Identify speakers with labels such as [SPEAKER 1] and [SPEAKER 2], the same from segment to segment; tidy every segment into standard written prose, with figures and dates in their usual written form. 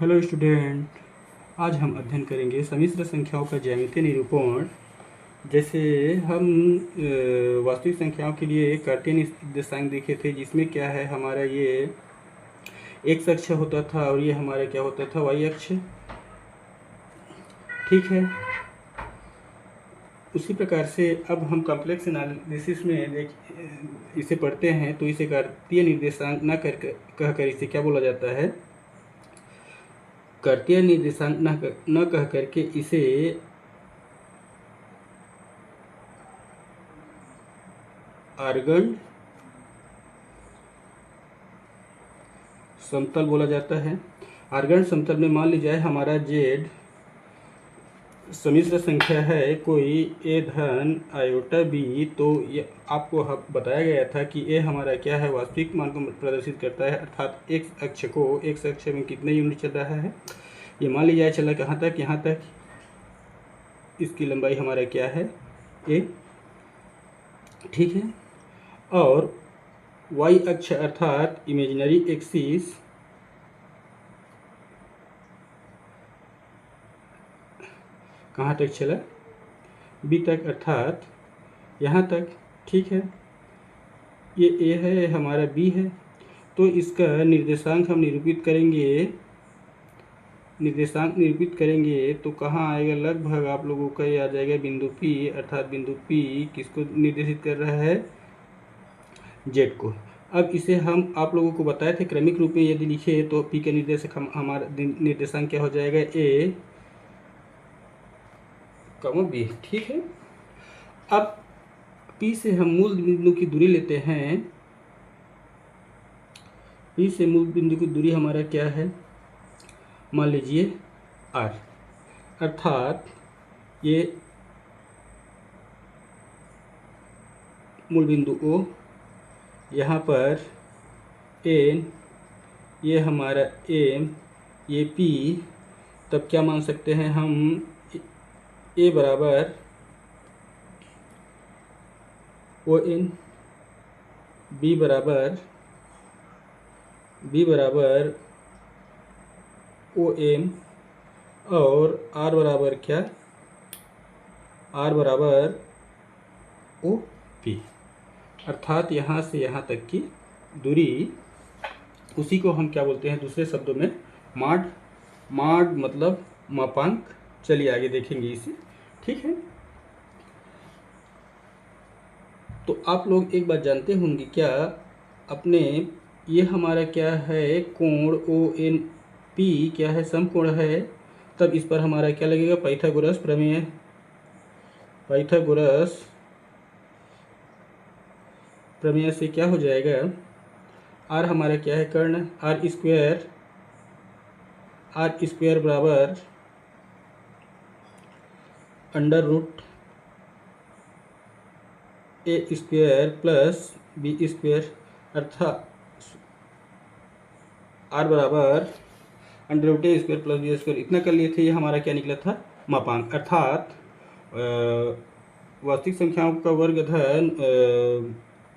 [SPEAKER 1] Hello student, आज हम अध्ययन करेंगे सम्मिश्र संख्याओं का ज्यामितीय निरूपण। जैसे हम वास्तविक संख्याओं के लिए कार्टेशियन निर्देशांक देखे थे, जिसमें क्या है हमारा ये एक्स अक्ष होता था और ये हमारा क्या होता था, वाई अक्ष। ठीक है। उसी प्रकार से अब हम कॉम्प्लेक्स एनालिसिस में इसे पढ़ते हैं तो इसे कार्तीय निर्देशांक न कहकर इसे क्या बोला जाता है, कार्तीय निर्देशांक न कह करके इसे आर्गन समतल बोला जाता है। आर्गन समतल में मान लीजिए हमारा जेड सम्मिश्र संख्या है, कोई ए धन आयोटा बी, तो ये आपको बताया गया था कि ए हमारा क्या है, वास्तविक मान को प्रदर्शित करता है, अर्थात एक्स अक्ष को, एक्स अक्ष में कितने यूनिट चल रहा है, ये मान लीजिए चला कहाँ तक, यहाँ तक। इसकी लंबाई हमारा क्या है, ए। ठीक है। और वाई अक्ष अर्थात इमेजिनरी एक्सिस कहाँ तक चला, बी तक, अर्थात यहाँ तक। ठीक है। ये ए है, हमारा बी है, तो इसका निर्देशांक हम निरूपित करेंगे तो कहाँ आएगा, लगभग आप लोगों का ये आ जाएगा बिंदु पी, अर्थात बिंदु पी किसको निर्देशित कर रहा है, जेड को। अब इसे हम आप लोगों को बताए थे क्रमिक रूप में यदि लिखे तो पी के निर्देशक हमारा निर्देशांक क्या हो जाएगा, ए कमा बी। ठीक है। अब पी से हम मूल बिंदु की दूरी लेते हैं। पी से मूल बिंदु की दूरी हमारा क्या है, मान लीजिए आर, अर्थात ये मूल बिंदु ओ, यहाँ पर एन, ये हमारा एम, ये पी। तब क्या मान सकते हैं हम, ए बराबर ओ एन, बी बराबर ओ एम, और आर बराबर क्या, आर बराबर ओ पी। अर्थात यहाँ से यहाँ तक की दूरी, उसी को हम क्या बोलते हैं दूसरे शब्दों में, माड मतलब मापांक। चलिए आगे देखेंगे इसे। ठीक है। तो आप लोग एक बात जानते होंगे क्या, अपने ये हमारा क्या है, कोण ओ एन पी क्या है, समकोण है। तब इस पर हमारा क्या लगेगा, पाइथागोरस प्रमेय। पाइथागोरस प्रमेय से क्या हो जाएगा, आर हमारा क्या है, कर्ण, आर स्क्वायर बराबर अंडर रूट ए स्क्वायर प्लस बी स्क्वायर, अर्थात आर बराबर अंडर रूट ए स्क्वायर प्लस बी स्क्वायर। इतना कर लिए थे, ये हमारा क्या निकला था, मापांक। अर्थात वास्तविक संख्याओं का वर्ग धन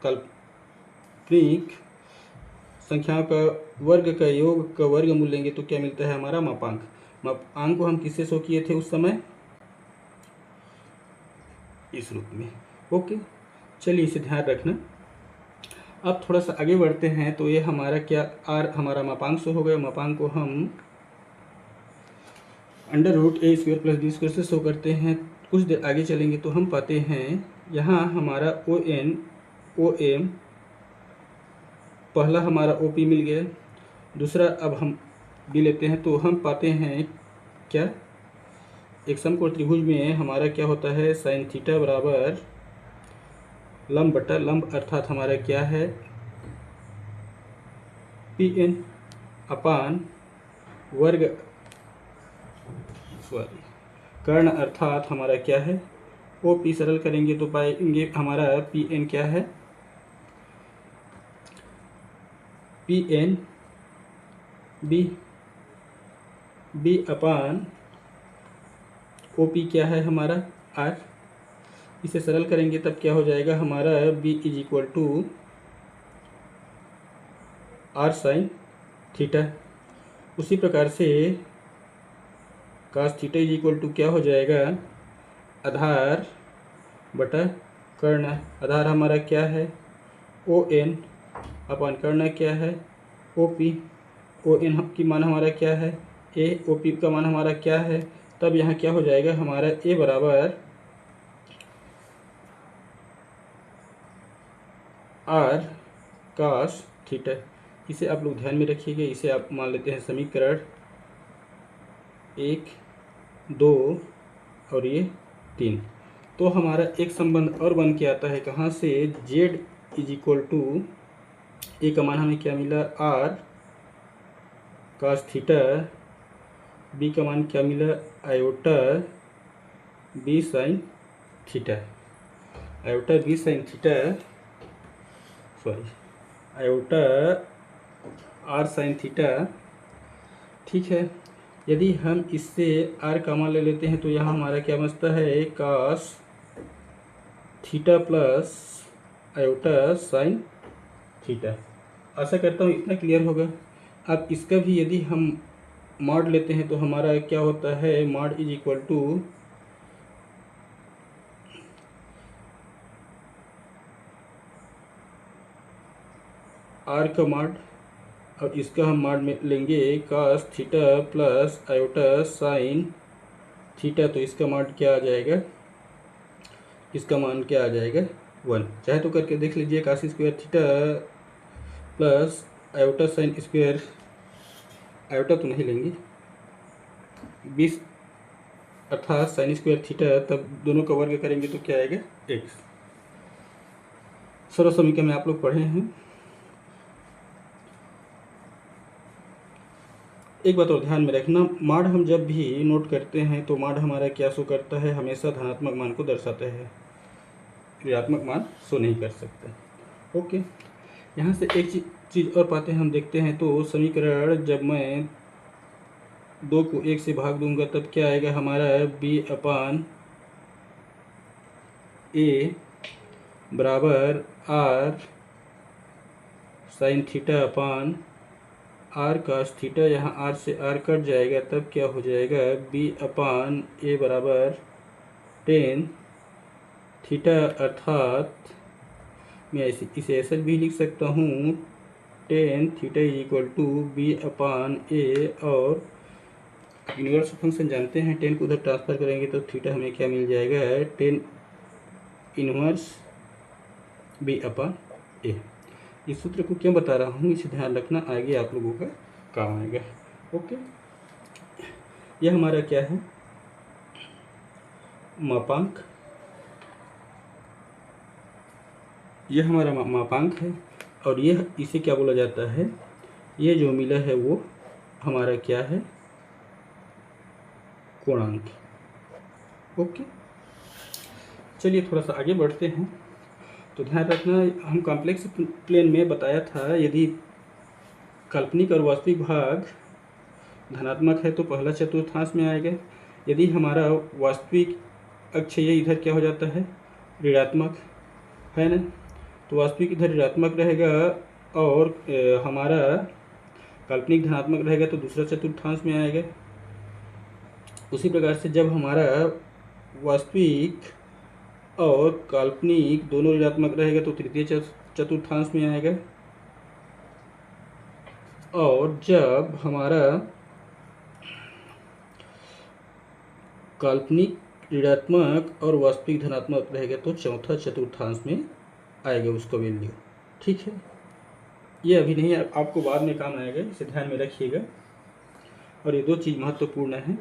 [SPEAKER 1] काल्पनिक संख्याओं का वर्ग का योग का वर्गमूल लेंगे तो क्या मिलता है, हमारा मापांक। मापांक को हम किससे शो किए थे उस समय, इस रूप में। ओके, चलिए इसे ध्यान रखना। अब थोड़ा सा आगे बढ़ते हैं तो ये हमारा क्या, आर हमारा मापांक शो हो गया। मापांक को हम अंडर रूट ए स्क्वायर प्लस बी स्क्वायर से शो करते हैं। कुछ देर आगे चलेंगे तो हम पाते हैं यहाँ हमारा ओ एम, पहला हमारा ओ पी मिल गया, दूसरा अब हम बी लेते हैं तो हम पाते हैं क्या, एक समकोण त्रिभुज में हमारा क्या होता है, साइन थीटा बराबर लंब बटा लंब, अर्थात हमारा क्या है, पी एन अपान वर्ग, सॉरी कर्ण, अर्थात हमारा क्या है, ओ पी। सरल करेंगे तो पाएंगे हमारा पी एन क्या है, पी एन बी अपान ओ पी क्या है हमारा, आर। इसे सरल करेंगे तब क्या हो जाएगा हमारा, B is equal to R sine theta. उसी प्रकार से cos theta is equal to क्या हो जाएगा, आधार बटा कर्ण। आधार हमारा क्या है, ओ एन, अपन कर्ण क्या है, ओ पी। ओ एन की मान हमारा क्या है, ए। ओ पी का मान हमारा क्या है। तब यहाँ क्या हो जाएगा हमारा, ए बराबर आर कास थीटा। इसे आप लोग ध्यान में रखिएगा। इसे आप मान लेते हैं समीकरण 1, 2 और ये 3। तो हमारा एक संबंध और बन के आता है कहाँ से, जेड इज इक्वल टू, ए का मान हमें क्या मिला, आर कास थीटा, बी का मान क्या मिला, iota B sine theta. Iota B sine theta, sorry, iota R sine theta. ठीक है, यदि हम इससे आर का मान ले लेते हैं तो यहाँ हमारा क्या बचता है, cos theta plus iota sine theta. आशा करता हूँ इतना क्लियर होगा। अब इसका भी यदि हम मॉड लेते हैं तो हमारा क्या होता है, mod is equal to R का मॉड, और इसका हम मॉड में लेंगे cos theta plus iota sine theta. तो इसका मॉड क्या आ जाएगा, इसका मान क्या आ जाएगा, 1। चाहे तो करके देख लीजिए, cos square theta plus iota sine square, iota तो नहीं लेंगे, 20 अर्थात साइन स्क्वायर थीटा। तब दोनों का वर्ग करेंगे तो क्या आएगा, x। सरल समीकरण में आप लोग पढ़े हैं। एक बात और ध्यान में रखना, मॉड हम जब भी नोट करते हैं तो मॉड हमारा क्या शो करता है, हमेशा धनात्मक मान को दर्शाता है, ऋणात्मक मान शो नहीं कर सकता। ओके, यहाँ से एक चीज़ और बातें हम देखते हैं। तो समीकरण जब मैं 2 को 1 से भाग दूंगा तब क्या आएगा हमारा, बी अपान ए बराबर R sine theta upon R cos theta. यहाँ आर से आर कट जाएगा तब क्या हो जाएगा, बी अपान ए बराबर टेन थीटा। अर्थात मैं इसे ऐसा भी लिख सकता हूँ, tan theta is equal to B upon A. और यूनिवर्सल फंक्शन जानते हैं, टेन को उधर ट्रांसफर करेंगे तो थीटा हमें क्या मिल जाएगा, टेन इनवर्स बी अपान ए। इस सूत्र को क्यों बता रहा हूँ, इसे ध्यान रखना, आगे आप लोगों का काम आएगा। ओके, यह हमारा क्या है, मापांक। यह हमारा मापांक है, और यह इसे क्या बोला जाता है, ये जो मिला है वो हमारा क्या है, कोणांक। ओके, चलिए थोड़ा सा आगे बढ़ते हैं। तो ध्यान रखना, हम कॉम्प्लेक्स प्लेन में बताया था, यदि काल्पनिक और वास्तविक भाग धनात्मक है तो पहला चतुर्थांश में आएगा। यदि हमारा वास्तविक अक्ष ये इधर क्या हो जाता है, ऋणात्मक है ना, तो वास्तविक इधर ऋणात्मक रहेगा, और हमारा काल्पनिक धनात्मक रहेगा तो दूसरा चतुर्थांश में आएगा। उसी प्रकार से जब हमारा वास्तविक और काल्पनिक दोनों ऋणात्मक रहेगा तो तृतीय चतुर्थांश में आएगा। और जब हमारा काल्पनिक ऋणात्मक और वास्तविक धनात्मक रहेगा तो चौथा चतुर्थांश में आएगा उसका वैल्यू। ठीक है, ये अभी नहीं, आपको बाद में काम आएगा, इसे ध्यान में रखिएगा। और ये दो चीज़ महत्वपूर्ण है,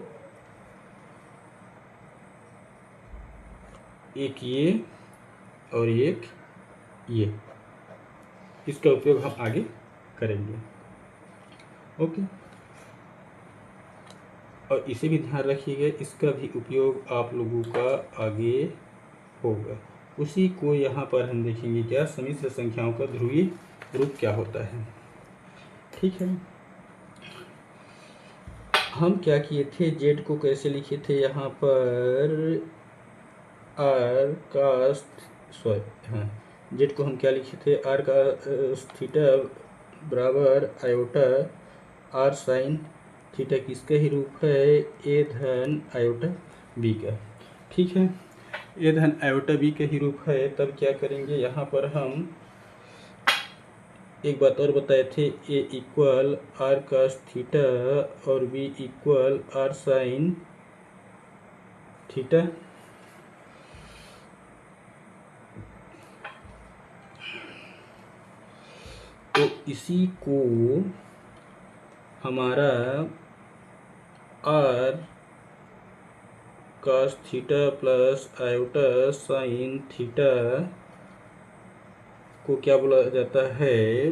[SPEAKER 1] एक ये और एक ये, इसका उपयोग हम आगे करेंगे। ओके, और इसे भी ध्यान रखिएगा, इसका भी उपयोग आप लोगों का आगे होगा। उसी को यहाँ पर हम देखेंगे, क्या सम्मिश्र संख्याओं का ध्रुवीय रूप क्या होता है। ठीक है, हम क्या किए थे, जेड को कैसे लिखे थे, यहाँ पर आर कास, सॉरी हाँ, जेड को हम क्या लिखे थे, आर का थीटा बराबर आयोटा आर साइन थीटा किसका ही रूप है? ए धन आयोटा बी का। ठीक है, ए धन आयोटा बी का ही रूप है। तब क्या करेंगे, यहाँ पर हम एक बात और बताए थे, A equal R cos theta और B equal R sine theta. तो इसी को हमारा R cos theta plus iota sine theta को क्या बोला जाता है?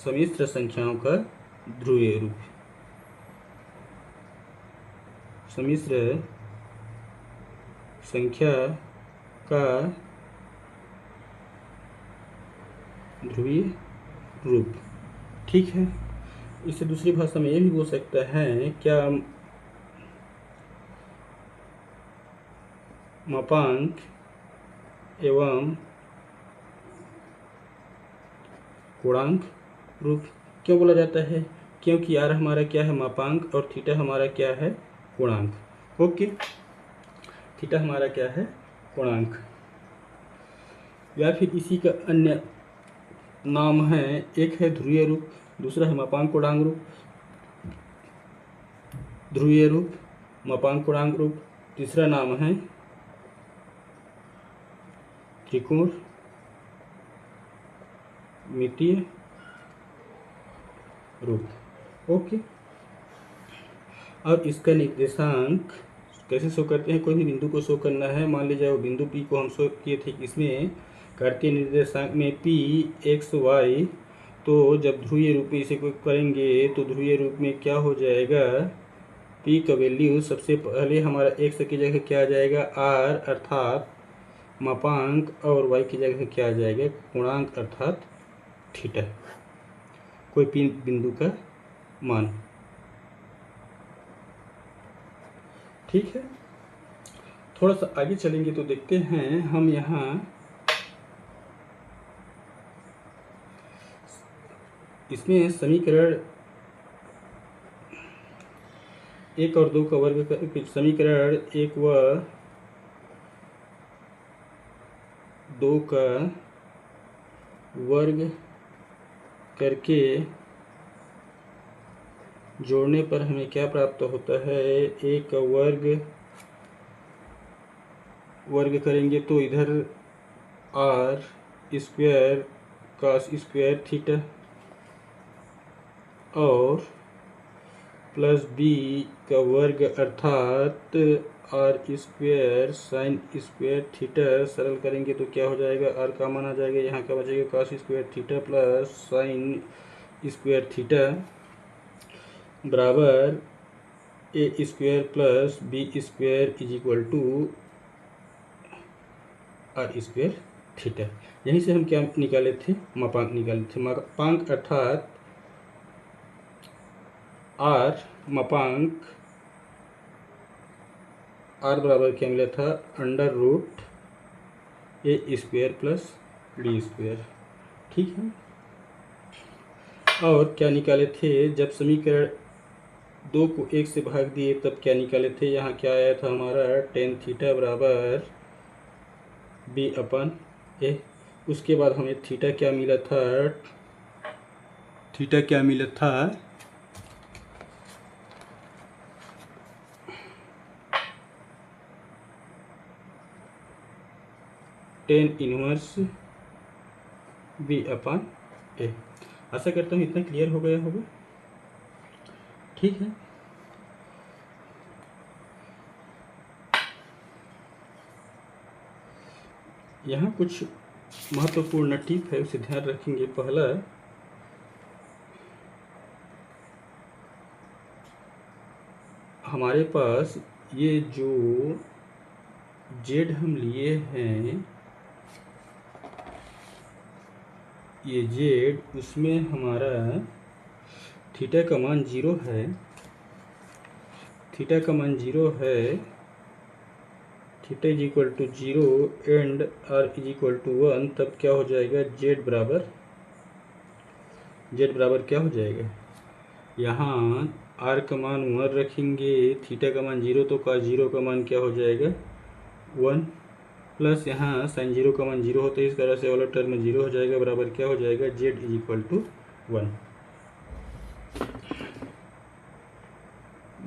[SPEAKER 1] सम्मिश्र संख्याओं का ध्रुवीय रूप। सम्मिश्र संख्या का ध्रुवीय रूप। ठीक है, इसे दूसरी भाषा में ये भी बोल सकता है क्या? मापांक एवं पूर्णांक रूप क्यों बोला जाता है? क्योंकि आर हमारा क्या है? मापांक, और थीटा हमारा क्या है? पूर्णांक। ओके, थीटा हमारा क्या है? पूर्णांक। या फिर इसी का अन्य नाम है, एक है ध्रुवीय रूप, दूसरा है मापांक पूर्णांक रूप। ध्रुवीय रूप, मापांक पूर्णांक रूप, तीसरा नाम है त्रिकोण मितीय रूप। ओके, और इसका निर्देशांक कैसे शो करते हैं? कोई भी बिंदु को शो करना है, मान लीजिए वो बिंदु P को हम शो किए थे इसमें कार्तीय निर्देशांक में P x y। तो जब ध्रुवीय रूप में इसे को करेंगे तो ध्रुवीय रूप में क्या हो जाएगा? P का वैल्यू सबसे पहले हमारा x की जगह क्या आ जाएगा? r अर्थात मापांक, और y की जगह क्या आ जाएगा? पूर्णांक अर्थात थीटा। कोई बिंदु का मान। ठीक है, थोड़ा सा आगे चलेंगे तो देखते हैं हम यहाँ इसमें समीकरण 1 और 2 का वर्ग, समीकरण 1 व 2 का वर्ग करके जोड़ने पर हमें क्या प्राप्त होता है? एक का वर्ग करेंगे तो इधर R square cos square theta और प्लस बी का वर्ग अर्थात R square sine square theta. सरल करेंगे तो क्या हो जाएगा? आर का मान आ जाएगा, यहाँ का बचेगा cos square theta plus sine square theta बराबर A square plus B square is equal to R square theta. यहीं से हम क्या निकाले थे? मापांक निकाले थे। मापांक अर्थात आर, मापांक आर बराबर क्या मिला था? अंडर रूट ए स्क्वायर प्लस बी स्क्वायर। ठीक है, और क्या निकाले थे? जब समीकरण 2 को 1 से भाग दिए तब क्या निकाले थे? यहाँ क्या आया था हमारा? टेन थीटा बराबर बी अपन ए। उसके बाद हमें थीटा क्या मिला था? थीटा क्या मिला था? टेन इनवर्स बी अपन ए। आशा करता हूँ इतना क्लियर हो गया होगा। ठीक है, यहाँ कुछ महत्वपूर्ण टिप है, उसे ध्यान रखेंगे। पहला, हमारे पास ये जो जेड हम लिए हैं, ये जेड, उसमें हमारा थीटा का मान 0 है। थीटा का मान 0 है, theta is equal to 0 and R is equal to 1। तब क्या हो जाएगा? जेड बराबर क्या हो जाएगा? यहाँ आर का मान 1 रखेंगे, थीटा का मान 0, तो cos 0 का मान क्या हो जाएगा 1, प्लस यहाँ साइन 0 का मान 0 होता है, इस तरह से वाला टर्म 0 हो जाएगा, बराबर क्या हो जाएगा z is equal to 1,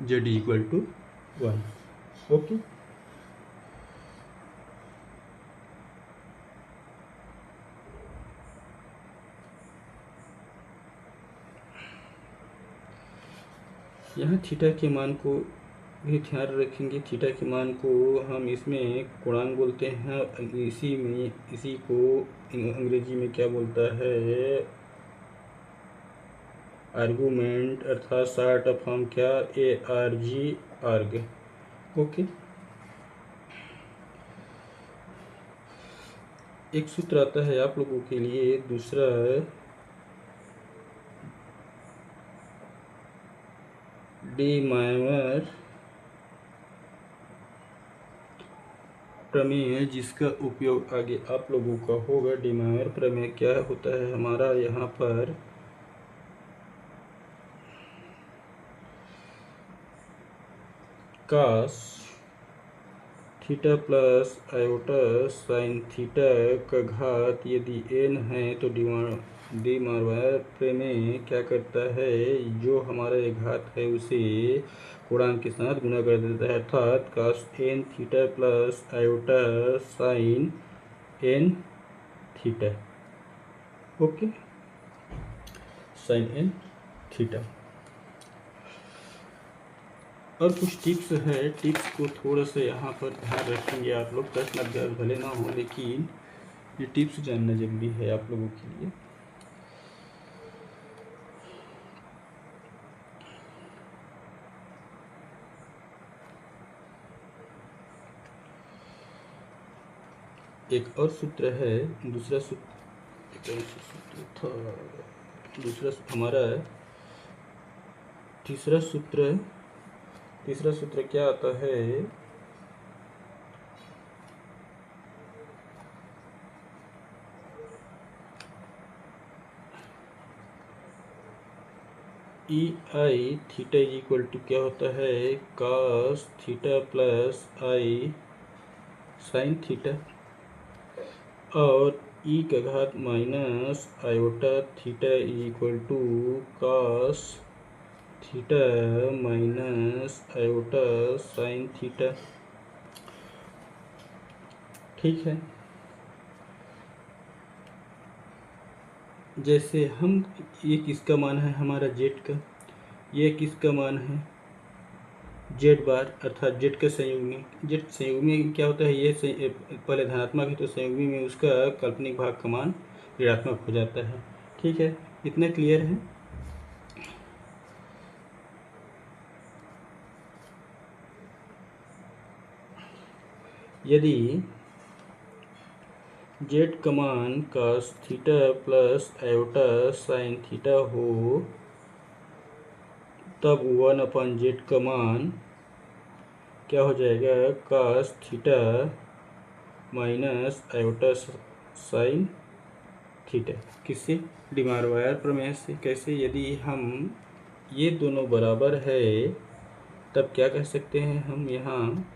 [SPEAKER 1] z is equal to 1। Okay, यहाँ थीटा के मान को भी ध्यान रखेंगे। थीटा के मान को हम इसमें कोणांक बोलते हैं, इसी को अंग्रेजी में क्या बोलता है आर्गूमेंट, अर्थात शार्ट फॉर्म क्या ARG आर्ग। ओके, एक सूत्र आता है आप लोगों के लिए दूसरा, डी माइवर प्रमेय, जिसका उपयोग आगे आप लोगों का होगा। डी माइवर प्रमेय क्या होता है हमारा, यहाँ पर cos theta plus iota sine theta का घात यदि n है तो डी माइवर प्रमेय क्या करता है, जो हमारा ये घात है उसे गुणांक के साथ गुणा कर देता है, अर्थात cos n theta plus iota sine n theta. Okay, sine n theta. और कुछ टिप्स है, टिप्स को थोड़ा सा यहाँ पर ध्यान रखेंगे आप लोग, प्रश्न अभ्यास भले ना हो लेकिन ये टिप्स जानना जरूरी है आप लोगों के लिए। एक और सूत्र है, दूसरा सूत्र था, दूसरा हमारा तीसरा सूत्र क्या आता है, e i theta is equal to क्या होता है cos theta plus i sine theta, और ई का घात minus iota theta is equal to cos theta minus iota sine theta. ठीक है, जैसे हम ये किसका मान है हमारा जेड का, ये किसका मान है जेड बार, अर्थात जेड का संयुग्मी। जेड संयुग्मी क्या होता है, ये पहले धनात्मक है तो संयुग्मी में उसका काल्पनिक भाग का मान ऋणात्मक हो जाता है। ठीक है, इतना क्लियर है। यदि जेड का मान cos theta plus iota sine theta हो, तब 1/z का मान क्या हो जाएगा cos theta minus iota sine theta. किससे, डी माइवर प्रमेय से। कैसे, यदि हम ये दोनों बराबर है तब क्या कह सकते हैं हम, यहाँ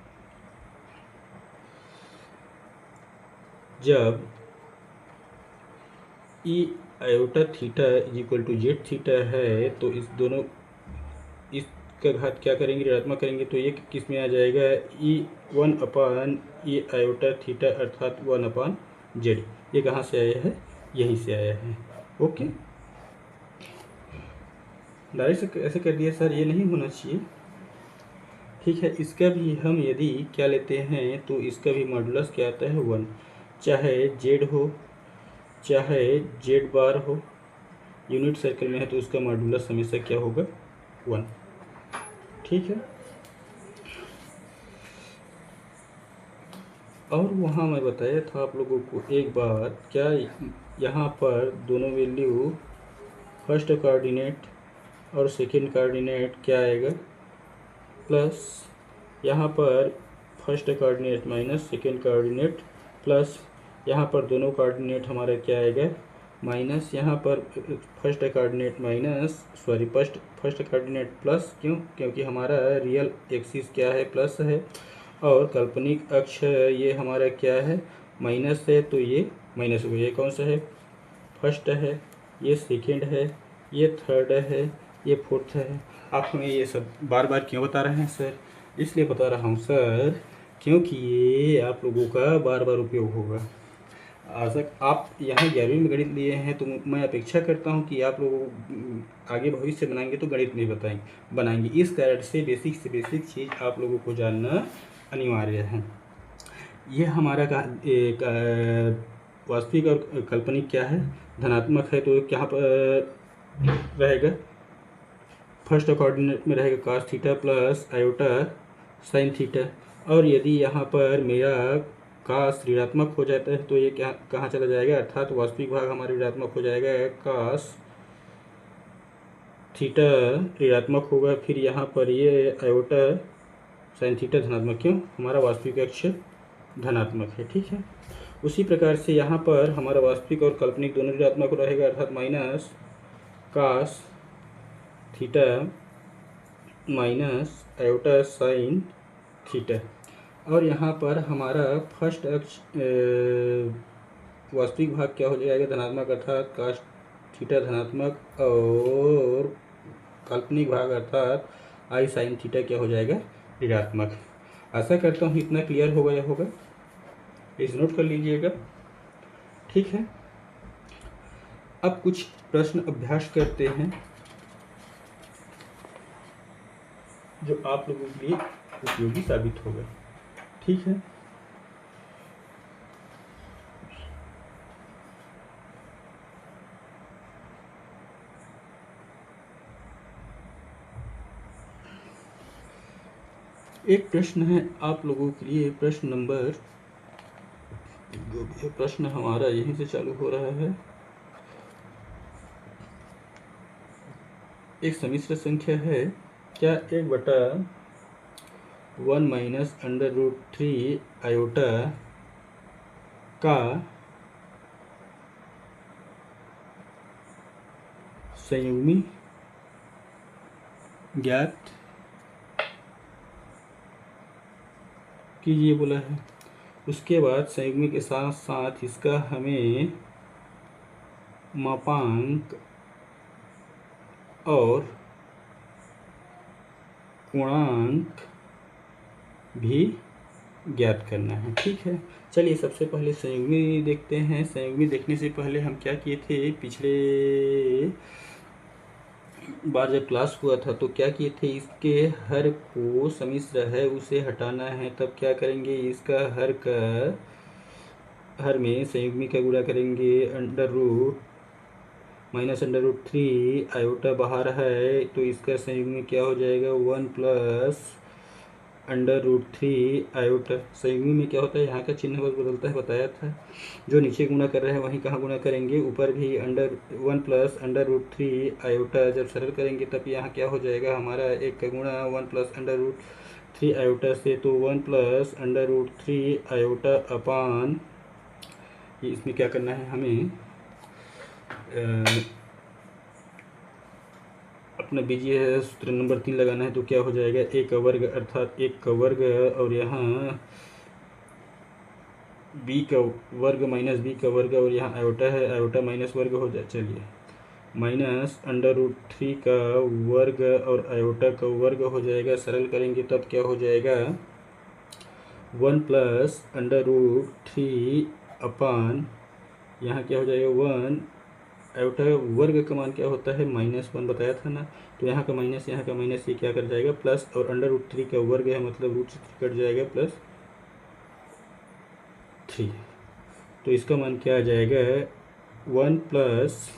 [SPEAKER 1] जब e iota theta is equal to Z theta है तो इस दोनों इसका घात क्या करेंगे, ऋणात्मक करेंगे, तो ये किस में आ जाएगा E1/E आयोटा थीटा, अर्थात 1/z। ये कहाँ से आया है, यहीं से आया है। ओके, डायरेक्ट ऐसे कर दिया सर, ये नहीं होना चाहिए। ठीक है, इसका भी हम यदि क्या लेते हैं तो इसका भी मॉडुलस क्या आता है 1, चाहे जेड हो चाहे जेड बार हो, यूनिट सर्कल में है तो उसका मॉडुलस हमेशा क्या होगा 1। ठीक है, और वहाँ मैं बताया था आप लोगों को एक बात, क्या यहाँ पर दोनों वैल्यू फर्स्ट कोऑर्डिनेट और सेकंड कोऑर्डिनेट क्या आएगा प्लस, यहाँ पर first coordinate minus second coordinate plus, यहाँ पर दोनों कोऑर्डिनेट हमारा क्या आएगा माइनस यहाँ पर first coordinate minus sorry first coordinate plus, क्योंकि हमारा रियल एक्सिस क्या है, प्लस है, और काल्पनिक अक्ष ये हमारा क्या है, माइनस है, तो ये माइनस हो गया। ये कौन सा है, फर्स्ट है, ये सेकंड है, ये थर्ड है, ये फोर्थ है। आप हमें ये सब बार बार क्यों बता रहे हैं सर? इसलिए बता रहा हूँ सर क्योंकि ये आप लोगों का बार बार उपयोग होगा। आज तक आप यहाँ 11वीं में गणित लिए हैं, तो मैं अपेक्षा करता हूँ कि आप लोग आगे भविष्य बनाएंगे तो गणित नहीं बनाएंगे। इस कारण से बेसिक चीज़ आप लोगों को जानना अनिवार्य है। ये हमारा एक वास्तविक और काल्पनिक क्या है, धनात्मक है, तो क्या पर रहेगा, फर्स्ट कोऑर्डिनेट में रहेगा cos theta plus iota sine theta. और यदि यहाँ पर मेरा cos ऋणात्मक हो जाता है तो ये क्या कहाँ चला जाएगा, अर्थात वास्तविक भाग हमारा ऋणात्मक हो जाएगा, cos थीटा ऋणात्मक होगा, फिर यहाँ पर ये आयोटा साइन थीटा धनात्मक, क्यों, हमारा वास्तविक अक्ष धनात्मक है, ठीक है। उसी प्रकार से यहाँ पर हमारा वास्तविक और काल्पनिक दोनों ऋणात्मक रहेगा, अर्थात minus cos theta minus iota sine theta. और यहाँ पर हमारा फर्स्ट अक्ष वास्तविक भाग क्या हो जाएगा, धनात्मक, अर्थात cos थीटा धनात्मक, और काल्पनिक भाग अर्थात आई साइन थीटा क्या हो जाएगा, ऋणात्मक। आशा करता हूँ इतना क्लियर हो गया होगा, इस नोट कर लीजिएगा, ठीक है। अब कुछ प्रश्न अभ्यास करते हैं जो आप लोगों के लिए उपयोगी साबित होगा, ठीक है। एक प्रश्न है आप लोगों के लिए, प्रश्न नंबर, जो भी प्रश्न हमारा यहीं से चालू हो रहा है। एक सम्मिश्र संख्या है, क्या 1/1 माइनस अंडर रूट 3 आयोटा का संयुग्मी ज्ञात कीजिए बोला है। उसके बाद संयुग्मी के साथ साथ इसका हमें मापांक और गुणांक भी ज्ञात करना है, ठीक है। चलिए सबसे पहले संयुग्मी देखते हैं। संयुग्मी देखने से पहले हम क्या किए थे, पिछले बार जब क्लास हुआ था तो क्या किए थे, इसके हर को सम्मिश्र है उसे हटाना है, तब क्या करेंगे, इसका हर में संयुग्मी का गुणा करेंगे, under root minus under root 3 iota बाहर है, तो इसका संयुग्मी क्या हो जाएगा, 1 प्लस अंडर रूट 3 आयोटा। संयुग्मी में क्या होता है, यहाँ का चिन्ह बस बदलता है, बताया था। जो नीचे गुणा कर रहे हैं वहीं कहाँ गुणा करेंगे, ऊपर भी 1 प्लस अंडर रूट 3 आयोटा। जब सरल करेंगे तब यहाँ क्या हो जाएगा, हमारा एक का गुणा 1 प्लस अंडर रूट 3 आयोटा से, तो 1 प्लस अंडर रूट 3 आयोटा अपान, इसमें क्या करना है हमें, अपना बीजीय सूत्र नंबर 3 लगाना है, तो क्या हो जाएगा, a का वर्ग, अर्थात 1 का वर्ग, और यहाँ b का वर्ग माइनस b का वर्ग, और यहाँ आयोटा है, आयोटा माइनस वर्ग हो जाए, चलिए माइनस अंडर रूट 3 का वर्ग और आयोटा का वर्ग हो जाएगा। सरल करेंगे तब क्या हो जाएगा, 1 प्लस अंडर रूट 3 अपान, यहाँ क्या हो जाएगा, 1 आयोटा वर्ग का मान क्या होता है, -1 बताया था ना, तो यहाँ का माइनस यहाँ का माइनस, ये क्या कर जाएगा प्लस, और अंडर रूट 3 का वर्ग है मतलब रूट से 3 कट जाएगा, प्लस 3, तो इसका मान क्या आ जाएगा, 1 प्लस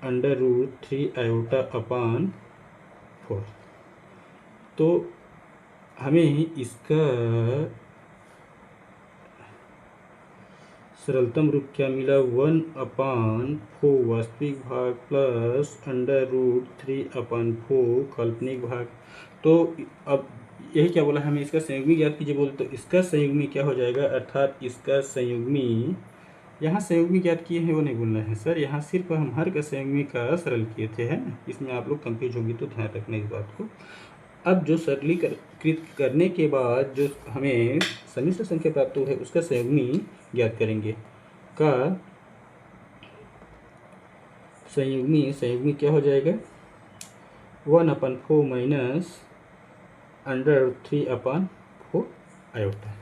[SPEAKER 1] अंडर रूट 3 आयोटा अपान 4। तो हमें इसका सरलतम रूप क्या मिला, 1/4 वास्तविक भाग प्लस अंडर रूट 3/4 काल्पनिक भाग। तो अब यही क्या बोला हमें, इसका संयुग्मी ज्ञात कीजिए बोले, तो इसका संयुग्मी क्या हो जाएगा, अर्थात इसका संयुग्मी, यहाँ संयुग्मी ज्ञात किए हैं वो नहीं बोलना है सर, यहाँ सिर्फ हम हर का संयुग्मी का सरल किए थे, है ना। इसमें आप लोग कंफ्यूज होंगे तो ध्यान रखना इस बात को। अब जो सरलीकृत करने के बाद जो हमें सम्मिश्र संख्या प्राप्त हुई है उसका संयुग्मी ज्ञात करेंगे। का संयुग्मी क्या हो जाएगा, 1/4 माइनस √3/4 आयोटा।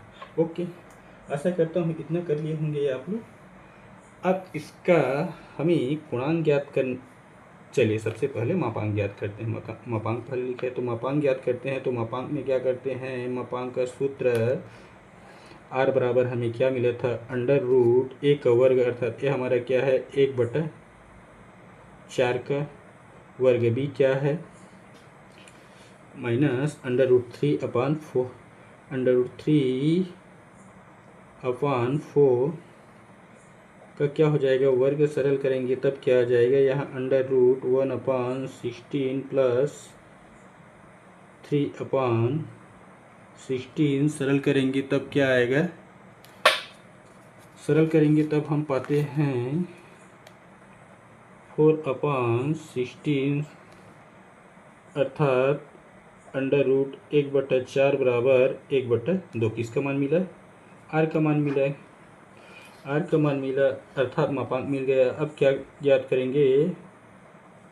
[SPEAKER 1] ओके, आशा करता हूँ इतना कर लिए होंगे आप लोग। अब इसका हमें गुणांक ज्ञात कर, चलिए सबसे पहले मापांक ज्ञात करते हैं। मापांक पहले लिखे है तो मापांक ज्ञात करते हैं। तो मापांक में क्या करते हैं, मापांक का सूत्र r बराबर हमें क्या मिला था, √a का वर्ग, अर्थात ये हमारा क्या है 1/4 का वर्ग, b क्या है माइनस √3/4 का क्या हो जाएगा, वर्ग सरल करेंगे तब क्या आ जाएगा, यहाँ √1/16 प्लस 3/16 सरल करेंगे तब क्या आएगा, सरल करेंगे तब हम पाते हैं 4/16 अर्थात √1/4 बराबर 1/2। किसका मान मिला, r का मान मिला है, r का मान मिला अर्थात मापांक मिल गया। अब क्या ज्ञात करेंगे,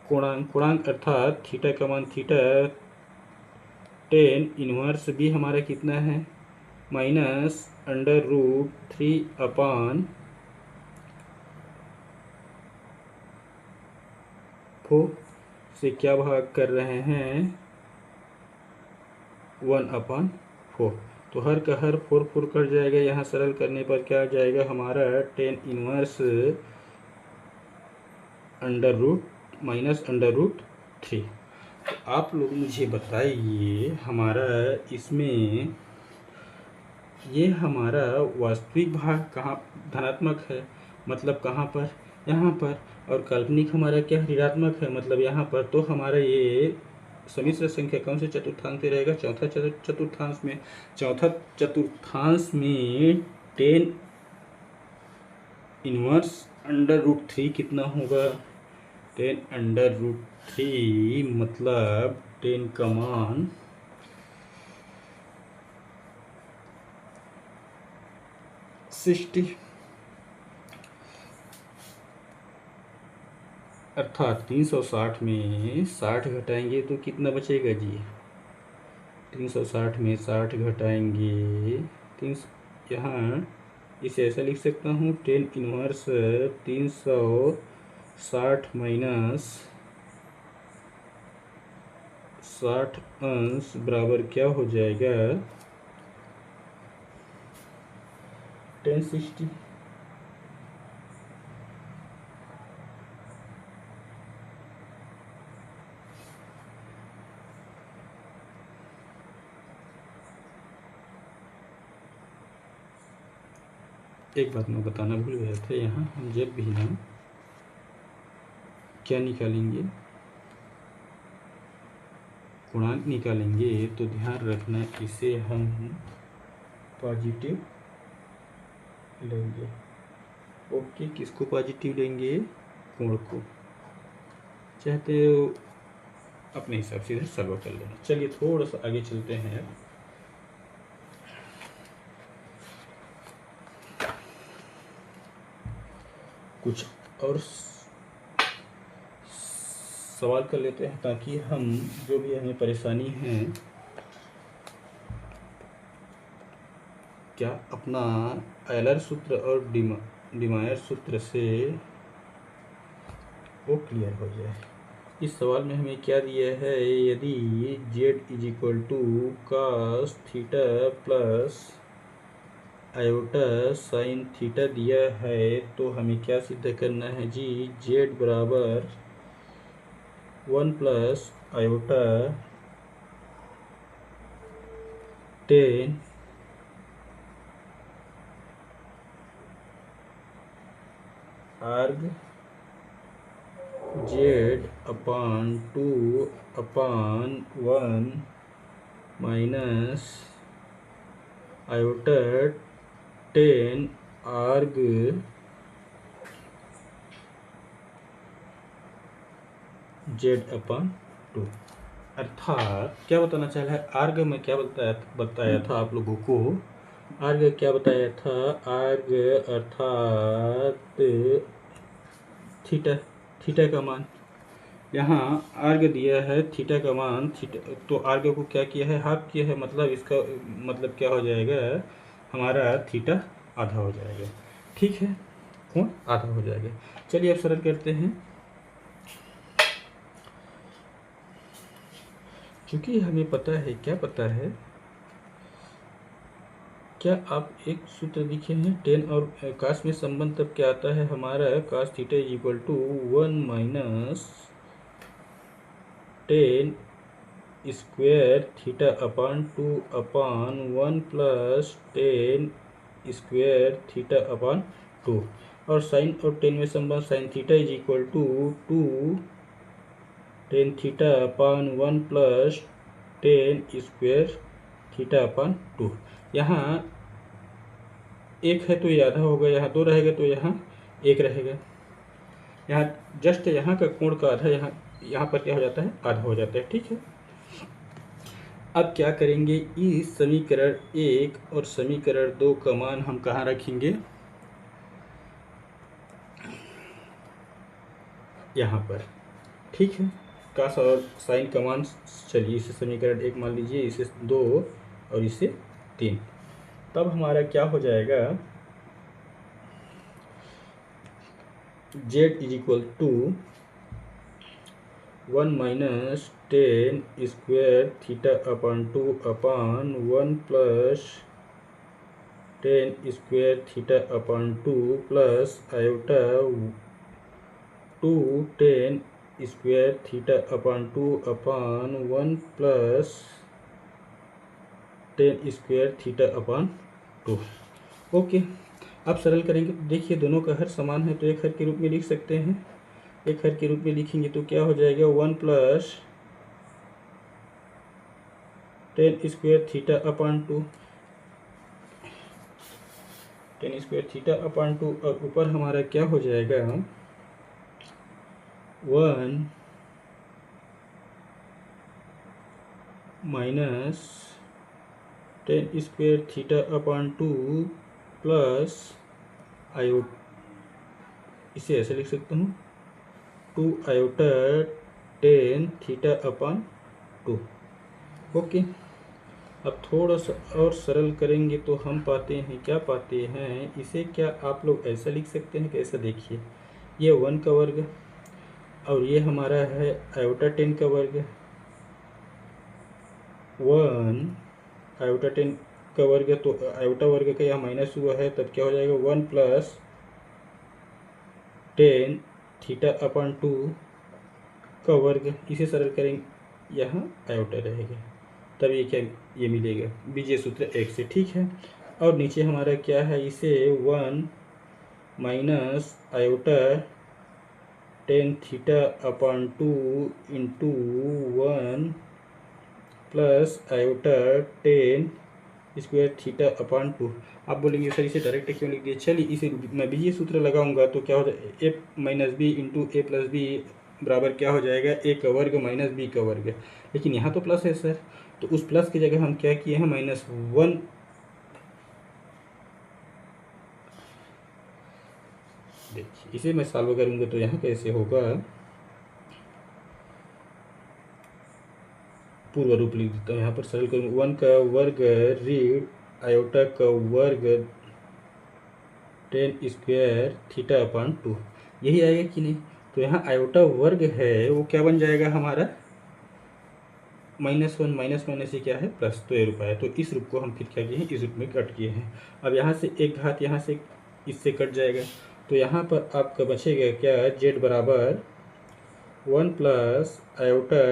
[SPEAKER 1] कोणांक अर्थात थीटा का मान, थीटा tan इनवर्स b हमारा कितना है माइनस √3/4 से क्या भाग कर रहे हैं 1/4, तो हर का हर 4 कट जाएगा। यहाँ सरल करने पर क्या आ जाएगा हमारा tan इनवर्स -√3। तो आप लोग मुझे बताइए हमारा इसमें ये हमारा वास्तविक भाग कहाँ धनात्मक है, मतलब कहाँ पर, यहाँ पर, और काल्पनिक हमारा क्या ऋणात्मक है, मतलब यहाँ पर। तो हमारा ये सम्मिश्र संख्या कौन से चतुर्थांश में रहेगा, चौथा चतुर्थांश में। चौथा चतुर्थांश में tan इनवर्स √3 कितना होगा, tan √3 मतलब tan का मान 60, अर्थात 360 में 60 घटाएंगे तो कितना बचेगा जी, 360 में 60 घटाएंगे 3, यहाँ इसे ऐसा लिख सकता हूँ tan इनवर्स 360 माइनस 60 अंश बराबर क्या हो जाएगा tan 60। एक बात मैं बताना भूल गया था, यहाँ हम जब भी ना क्या निकालेंगे, गुणांक निकालेंगे तो ध्यान रखना इसे हम पॉजिटिव लेंगे। ओके, किसको पॉजिटिव लेंगे, कोण को। चाहते हो अपने हिसाब से इधर सॉल्व कर लेना। चलिए थोड़ा सा आगे चलते हैं। कुछ और सवाल कर लेते हैं ताकि हम जो भी हमें परेशानी है क्या अपना एलर सूत्र और डिमायर सूत्र से वो क्लियर हो जाए। इस सवाल में हमें क्या दिया है, यदि z cos theta plus iota sine theta दिया है तो हमें क्या सिद्ध करना है जी, z बराबर 1 plus iota tan arg z/2/1 minus iota 10 आर्ग Z/2। अर्थात क्या बताना चाह रहा है, आर्ग में क्या बताया था आप लोगों को, आर्ग क्या बताया था, आर्ग अर्थात थीटा, थीटा का मान, यहाँ आर्ग दिया है थीटा का मान, थीटा तो आर्ग को क्या किया है, हाफ किया है, मतलब इसका मतलब क्या हो जाएगा, हमारा थीटा आधा हो जाएगा। ठीक है, कोण आधा हो जाएगा। चलिए अब सरल करते हैं। क्योंकि हमें पता है, क्या पता है, क्या आप एक सूत्र लिखे हैं, टेन और कास में संबंध तब क्या आता है हमारा, cos theta is equal to 1 minus 10 square theta upon 2 upon 1 plus 10 square theta upon 2, और साइन और टेन में संबंध, sine theta is equal to 2 tan theta upon 1 plus 10 square theta upon 2। यहाँ एक है तो ये आधा होगा, यहाँ दो रहेगा तो यहाँ एक रहेगा, यहाँ जस्ट यहाँ का कोण का आधा यहाँ पर क्या हो जाता है, आधा हो जाता है। ठीक है, अब क्या करेंगे, इस समीकरण 1 और समीकरण 2 का मान हम कहाँ रखेंगे, यहाँ पर। ठीक है, कास और साइन का मान, चलिए इसे समीकरण 1 मान लीजिए, इसे 2 और इसे 3, तब हमारा क्या हो जाएगा, z is equal to 1 minus 10 square theta upon 2 upon 1 plus 10 square theta upon 2 plus iota 2 10 square theta upon 2 upon 1 plus 10 square theta upon 2। Okay, अब सरल करेंगे, देखिए दोनों का हर समान है तो एक हर के रूप में लिख सकते हैं, एक हर के रूप में लिखेंगे तो क्या हो जाएगा, 1 plus 10 square theta upon 2, 10 square theta upon 2, और ऊपर हमारा क्या हो जाएगा, 1 minus 10 square theta upon 2 plus आयो, इसे ऐसे लिख सकता हूँ, 2 आयोटा 10 थीटा अपान 2। ओके, अब थोड़ा सा और सरल करेंगे तो हम पाते हैं, क्या पाते हैं, इसे क्या आप लोग ऐसा लिख सकते हैं, कैसा, देखिए ये 1 का वर्ग और ये हमारा है आयोटा 10 का वर्ग, 1 आयोटा 10 का वर्ग, तो आयोटा वर्ग का यहाँ माइनस हुआ है, तब क्या हो जाएगा, 1 प्लस 10 थीटा अपान 2 का वर्ग, इसे सरल करेंगे, यहाँ आयोटा रहेगा, तब ये क्या, ये मिलेगा बीजीय सूत्र 1 से। ठीक है, और नीचे हमारा क्या है, इसे 1 minus iota 10 theta upon 2 into 1 plus iota 10 square theta upon 2। आप बोलेंगे सर इसे डायरेक्ट क्यों लिख दिए, चलिए इसे मैं बीजीय सूत्र लगाऊंगा तो क्या हो जाएगा, ए माइनस बी इंटू ए प्लस बी बराबर क्या हो जाएगा, ए का वर्ग माइनस बी का वर्ग, लेकिन यहाँ तो प्लस है सर, तो उस प्लस की जगह हम क्या किए हैं, -1, देखिए इसे मैं सॉल्व करूँगा तो यहाँ कैसे होगा, पूर्व रूप लिख देता हूँ, यहाँ पर सरल करूँगा, 1 का वर्ग ऋण आयोटा का वर्ग 10 स्क्वायर थीटा अपान 2, यही आएगा कि नहीं, तो यहाँ आयोटा वर्ग है वो क्या बन जाएगा हमारा, -1 माइनस माइनस ये क्या है, प्लस, तो ये रूप आया, तो इस रूप को हम फिर क्या किए हैं, इस रूप में कट किए हैं। अब यहाँ से एक घात यहाँ से इससे कट जाएगा, तो यहाँ पर आपका बचेगा क्या, z बराबर 1 plus iota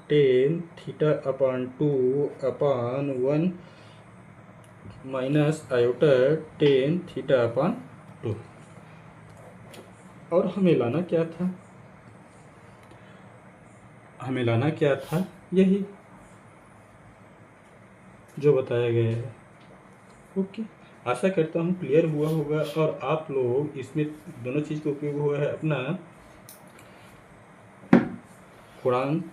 [SPEAKER 1] 10 theta upon 2 upon 1 minus iota 10 theta upon 2, और हमें लाना क्या था, हमें लाना क्या था, यही जो बताया गया है। ओके, आशा करता हूँ क्लियर हुआ होगा और आप लोग इसमें दोनों चीज़ का उपयोग हुआ है, अपना पूर्णांक,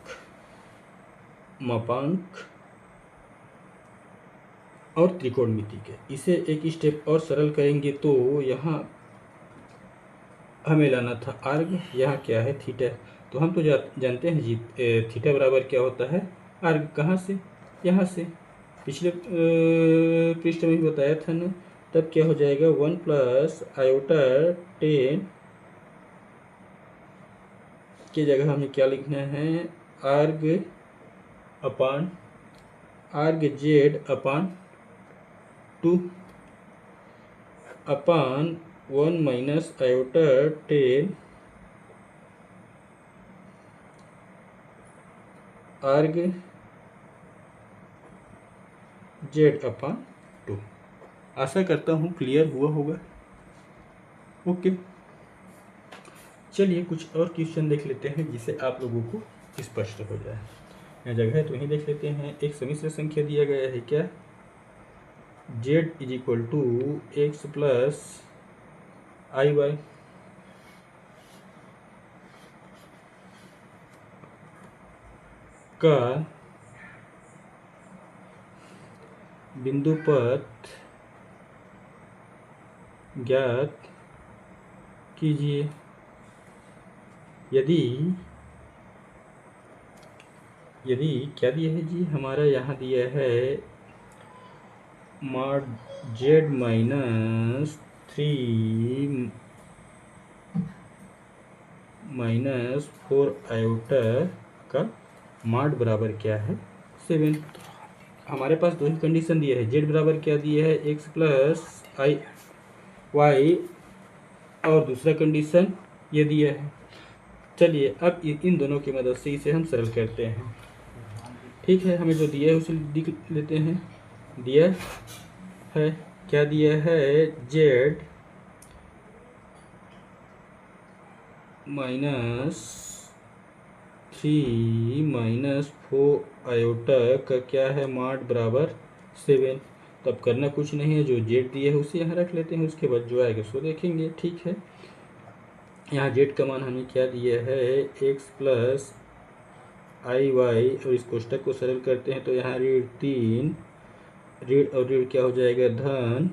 [SPEAKER 1] मापांक और त्रिकोणमिति के। इसे एक स्टेप और सरल करेंगे तो यहाँ हमें लाना था आर्ग, यहाँ क्या है थीटा। तो हम तो जानते हैं जी थीटा बराबर क्या होता है आर्ग, कहाँ से, यहाँ से। पिछले पृष्ठ में भी बताया था ना। तब क्या हो जाएगा 1 प्लस आयोटा 10 की जगह हमें क्या लिखना है आर्ग अपान आर्ग z upon 2 upon 1 minus iota 10 आर्ग z upon 2। आशा करता हूँ क्लियर हुआ होगा। ओके, चलिए कुछ और क्वेश्चन देख लेते हैं जिससे आप लोगों को स्पष्ट हो जाए। यहाँ जगह है तो यहीं देख लेते हैं। एक समिश्र संख्या दिया गया है क्या, z is equal to X plus I Y. का बिंदुपथ ज्ञात कीजिए। यदि क्या दिया है जी, हमारा यहाँ दिया है mod Z minus 3 minus 4 iota का मॉड बराबर क्या है 7। हमारे पास दो ही कंडीशन दिए है, जेड बराबर क्या दिए है एक्स प्लस आई वाई, और दूसरा कंडीशन ये दिया है। चलिए अब इन दोनों की मदद से इसे हम सरल करते हैं। ठीक है, हमें जो दिया है उसे लिख लेते हैं। दिया है क्या, दिया है जेड माइनस 3 माइनस 4 आयोटा का क्या है मॉड बराबर 7। तब करना कुछ नहीं है, जो जेड दिया है उसे यहाँ रख लेते हैं, उसके बाद जो आएगा सो देखेंगे। ठीक है, यहाँ जेड का मान हमें क्या दिया है एक्स प्लस आई वाई, और इस कोष्टक को सरल करते हैं तो यहाँ ऋण 3 ऋण और ऋण क्या हो जाएगा धन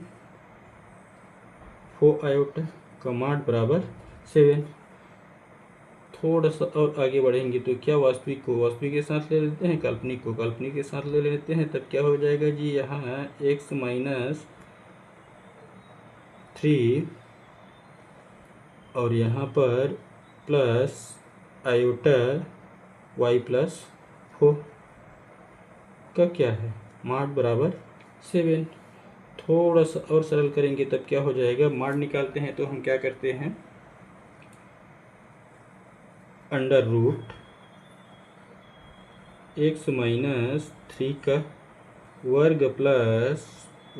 [SPEAKER 1] 4 आयोटा का मॉड बराबर 7। थोड़ा सा और आगे बढ़ेंगे तो क्या, वास्तविक को वास्तविक के साथ ले लेते हैं, काल्पनिक को काल्पनिक के साथ ले लेते हैं। तब क्या हो जाएगा जी, यहाँ x माइनस 3 और यहाँ पर प्लस आयोटा y प्लस 4 का क्या है मॉड बराबर 7। थोड़ा सा और सरल करेंगे तब क्या हो जाएगा, मॉड निकालते हैं तो हम क्या करते हैं अंडर रूट एक्स माइनस 3 का वर्ग प्लस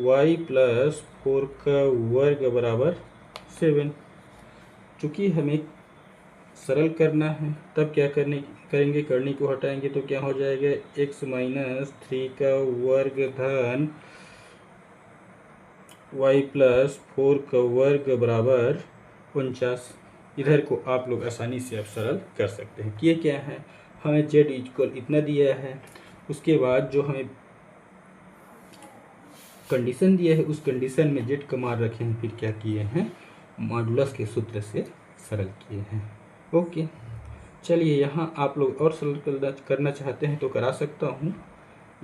[SPEAKER 1] y प्लस 4 का वर्ग बराबर 7। चूँकि हमें सरल करना है तब क्या करेंगे, करनी को हटाएंगे तो क्या हो जाएगा x माइनस 3 का वर्ग धन y प्लस 4 का वर्ग बराबर 49। इधर को आप लोग आसानी से अब सरल कर सकते हैं कि ये क्या है, हमें z इक्वल इतना दिया है, उसके बाद जो हमें कंडीशन दिया है उस कंडीशन में z का मान रखे हैं, फिर क्या किए हैं मॉडुलस के सूत्र से सरल किए हैं। ओके, चलिए यहाँ आप लोग और सरल करना चाहते हैं तो करा सकता हूँ।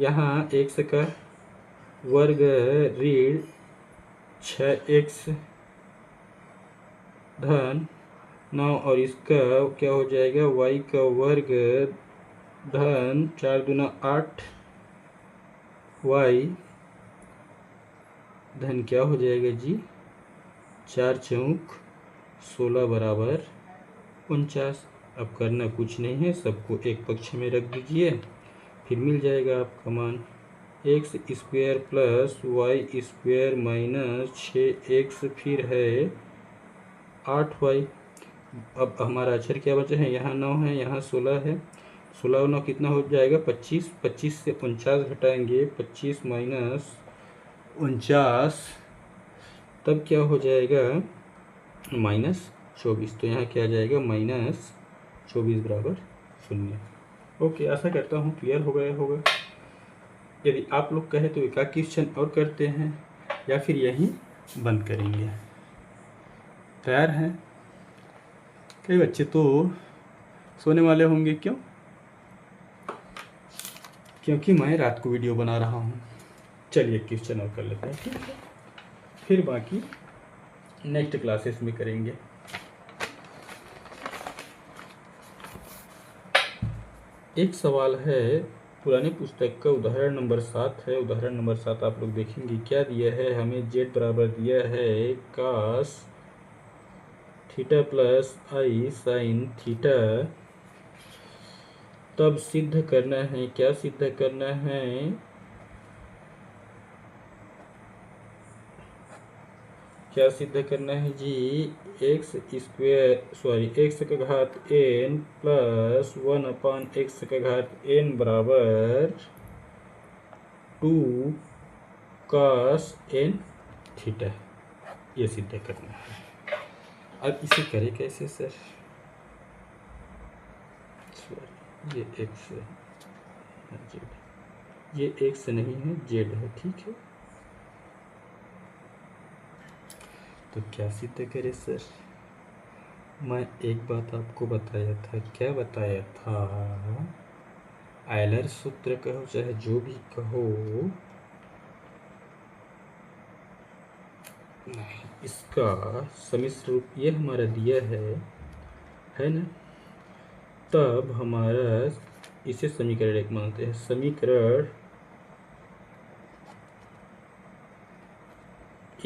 [SPEAKER 1] यहाँ x का वर्ग ऋण 6x धन 9 और इसका क्या हो जाएगा y का वर्ग धन 4 दूना 8 y धन क्या हो जाएगा जी 4 चौक 16 बराबर 49। अब करना कुछ नहीं है, सबको एक पक्ष में रख दीजिए, फिर मिल जाएगा आपका मान X square plus Y square minus 6x फिर है 8y। अब हमारा अक्षर क्या बचा है, यहाँ 9 है यहाँ 16 है, 16 9 कितना हो जाएगा 25, 25 से 49 घटाएंगे, 25 माइनस 49, तब क्या हो जाएगा -24। तो यहाँ क्या आ जाएगा -24 बराबर 0। ओके, आशा करता हूँ क्लियर हो गया होगा। यदि आप लोग कहें तो एक क्वेश्चन और करते हैं या फिर यहीं बंद करेंगे। तैयार हैं? कई बच्चे तो सोने वाले होंगे, क्यों? क्योंकि मैं रात को वीडियो बना रहा हूँ। चलिए क्वेश्चन और कर लेते हैं, ठीक है? फिर बाकी नेक्स्ट क्लासेस में करेंगे। एक सवाल है, पुरानी पुस्तक का उदाहरण नंबर 7 है। उदाहरण नंबर 7 आप लोग देखेंगे क्या दिया है हमें। z बराबर दिया है cos theta plus i sine theta. तब सिद्ध करना है, क्या सिद्ध करना है? क्या सिद्ध करना है जी? एक्स का घात n प्लस 1/x का घात n बराबर 2 cos n थीटा, ये सिद्ध करना है। अब इसे करें कैसे सर? ये x है, ये x नहीं है, z है, ठीक है? तो क्या सिद्ध करें सर? मैं एक बात आपको बताया था, क्या बताया था? आयलर सूत्र कहो चाहे जो भी कहो, नहीं, इसका सम्मिश्र रूप ये हमारा दिया है ना? तब हमारा इसे समीकरण एक मानते हैं। समीकरण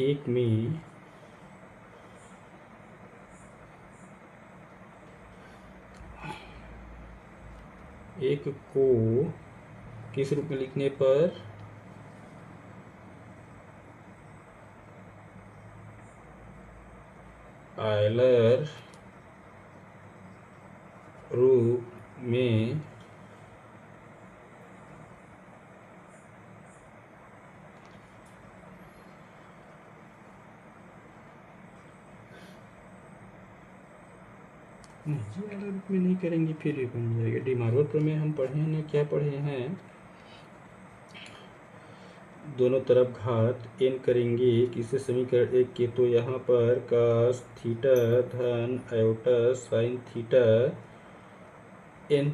[SPEAKER 1] एक में एक को किस रूप में लिखने पर आयलर रूप में नहीं, आयलर रूप में नहीं करेंगे फिर ये बन जाएगा। डी मार्वल प्रमेय हम पढ़े हैं ना, क्या पढ़े हैं? दोनों तरफ घात n करेंगे किससे? समीकरण एक के। तो यहाँ पर cos थीटा धन आयोटा साइन थीटा n।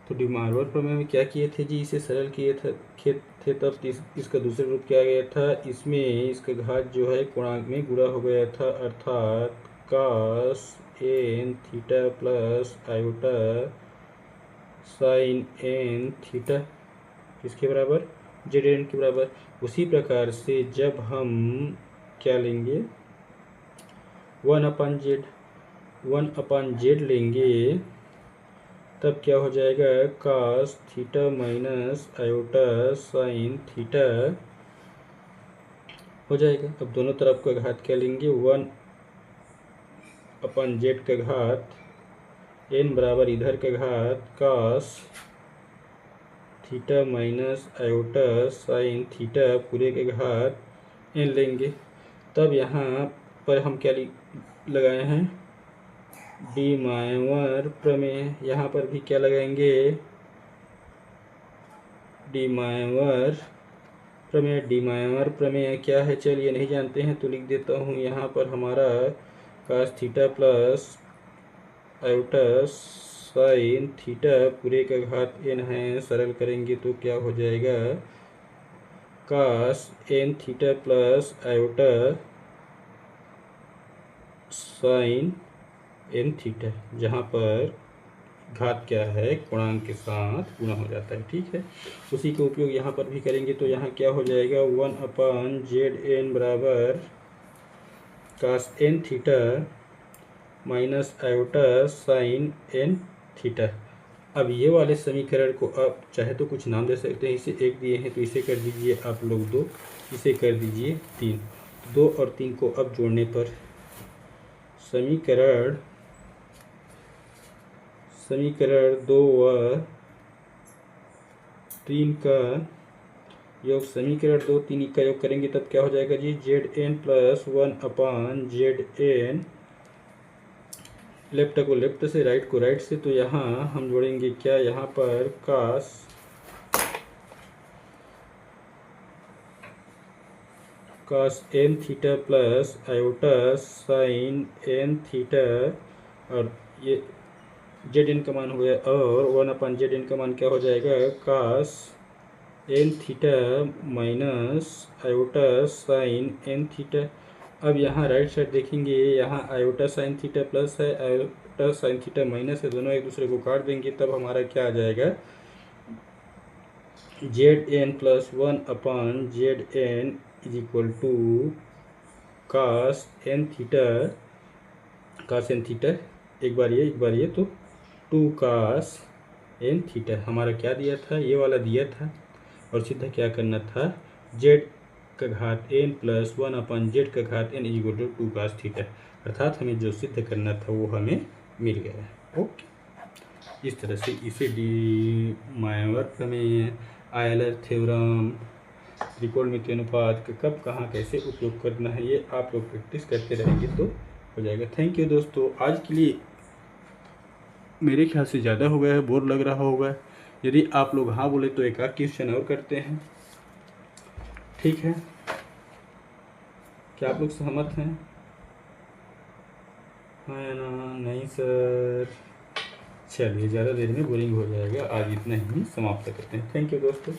[SPEAKER 1] तो डी मार्वल प्रमेय में क्या किए थे जी? इसे सरल किए थे तब इसका दूसरा रूप क्या गया था? इसमें इसका घात जो है पूर्णांक में गुणा हो गया था, अर्थात cos n theta plus iota sine n theta किसके बराबर? जेड एन के बराबर। उसी प्रकार से जब हम क्या लेंगे 1/z लेंगे, तब क्या हो जाएगा? cos theta minus iota sine theta हो जाएगा। अब दोनों तरफ का घात क्या लेंगे? 1/z का घात n बराबर इधर का घात cos theta minus iota sine theta पूरे के घात n लेंगे। तब यहाँ पर हम क्या लगाए हैं? डी मार्वल प्रमेय। यहाँ पर भी क्या लगाएंगे? डी मार्वल प्रमेय। डी मार्वल प्रमेय क्या है? चलिए नहीं जानते हैं तो लिख देता हूँ। यहाँ पर हमारा cos theta plus iota sine theta पूरे का घात n है। सरल करेंगे तो क्या हो जाएगा? cos n theta plus iota sine n theta, जहाँ पर घात क्या है पूर्णांक के साथ गुणा हो जाता है, ठीक है? उसी का उपयोग यहाँ पर भी करेंगे। तो यहाँ क्या हो जाएगा? 1/zn बराबर cos n theta minus iota sine n theta. अब ये वाले समीकरण को आप चाहे तो कुछ नाम दे सकते हैं। इसे 1 दिए हैं तो इसे कर दीजिए आप लोग 2, इसे कर दीजिए 3। 2 और 3 को अब समीकरण 2 व 3 का योग, समीकरण 2 3 का योग करेंगे तब क्या हो जाएगा जी, Zn प्लस 1/Zn, लेफ्ट को लेफ्ट से, राइट को राइट से, तो यहाँ हम जोड़ेंगे क्या, यहाँ पर cos N theta plus iota sine N theta, और ये जेड एन का मान हो गया, और 1/Zn का मान क्या हो जाएगा, cos N theta minus iota sine N theta. अब यहाँ राइट साइड देखेंगे, यहाँ आयोटा साइन थीटा प्लस है, आयोटा साइन थीटा माइनस है, दोनों एक दूसरे को काट देंगे, तब हमारा क्या आ जाएगा, Zn plus 1/Zn is equal to cos N theta, cos N theta, एक बार ये तो 2 कास एन थीटा हमारा क्या दिया था, ये वाला दिया था, और सीधा क्या करना था, z का घात n प्लस 1/z का घात n is equal to 2 cos theta, अर्थात हमें जो सिद्ध करना था वो हमें मिल गया। ओके, इस तरह से इसे डी मायोर प्रमेय, आयलर थ्योरम, त्रिकोणमिति अनुपात का कब कहाँ कैसे उपयोग करना है, ये आप लोग प्रैक्टिस करते रहेंगे तो हो जाएगा। थैंक यू दोस्तों, आज के लिए मेरे ख्याल से ज़्यादा हो गया है, बोर लग रहा होगा, यदि आप लोग हाँ बोले तो एक आध क्वेश्चन और करते हैं, ठीक है, क्या आप लोग सहमत हैं? हाँ या ना? नहीं सर, चलिए ज़्यादा देर में बोरिंग हो जाएगा, आज इतना ही समाप्त करते हैं। थैंक यू दोस्तों।